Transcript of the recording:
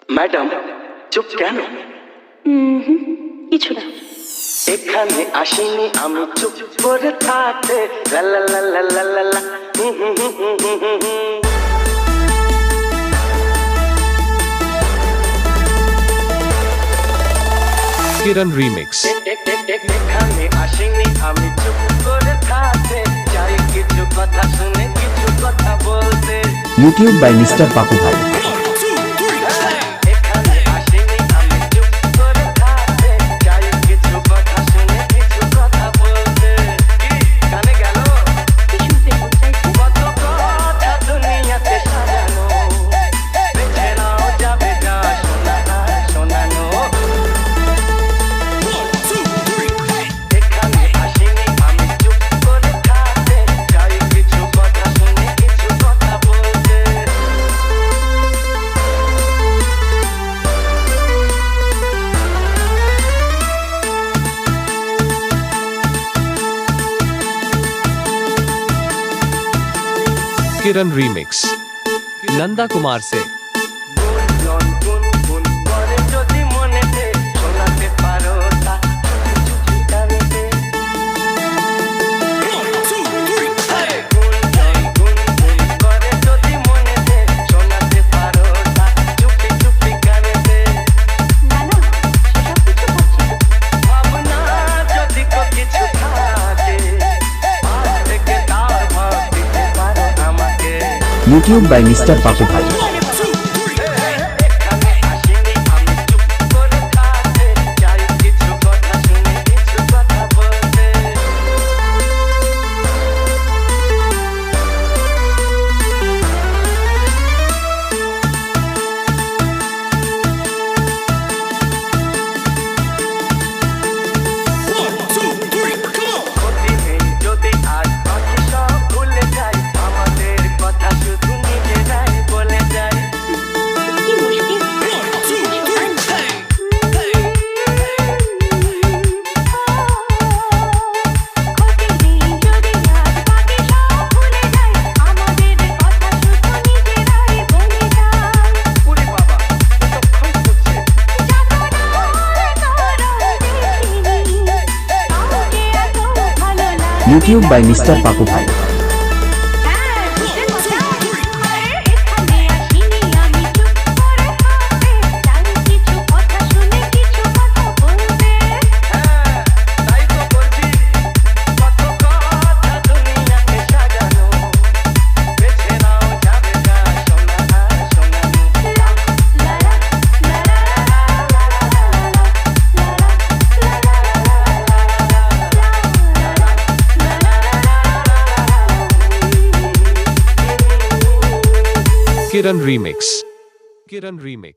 Madam চুপ কেন? কিছু না। এখানে আসিনি আমি চুপ করে থাকতে। লা লা লা লা লা লা লা। Kiran Remix. এখানে আসিনি আমি চুপ করে থাকতে, চাই কিছু কথা শুনে কিছু কথা বলতে। YouTube by Mr. Papu Bhai. এখানে আসিনি আমি চুপ করে থাকতে, চাই কিছু কথা শুনে কিছু কথা বলতে। কি কানে গেল? কিছুতে বলতে কত কথা দুনিয়াতে সাজানো, বেছে নাও যাবে যা শোনা শোনানো। এখানে আসিনি আমি চুপ করে থাকতে, চাই কিছু কথা শুনে কিছু কথা বলতে। Kiran Remix. Nanda Kumar se. Gunjan গুনগুন করে যদি মনেতে, শোনাতে পারো তা চুপি গানেতে। গুনজন গুনগুন করে যদি মনেতে, শোনাতে পারো তা চুপি গানেতে। না না, সেসব কিছু করছি না। ভাবনা যদি কিছু থাকে, আজ থেকে তার ভাব দিতে পারো আমাকে। YouTube by Mr. Papu Bhai. এখানে আসিনি আমি চুপ করে থাকতে, চাই কিছু কথা শুনে কিছু কথা বলতে। ক্ষতি নেই যদি আজ বাকি সব ভুলে যাই, আমাদের কথা শুধু নিজেরাই বলে যাই। কি মুশকিল। ক্ষতি নেই যদি আজ বাকি সব ভুলে যাই, আমাদের কথা শুধু নিজেরাই বলে যাই। ওরে বাবা, কতক্ষণ করছে? YouTube by Mr. Papu Bhai. হ্যাঁ, তাই তো বলছি, কত কথা দুনিয়াতে সাজানো, বেছে নাও যাবে যা শোনা শোনানো। Kiran Remix. Kiran Remix.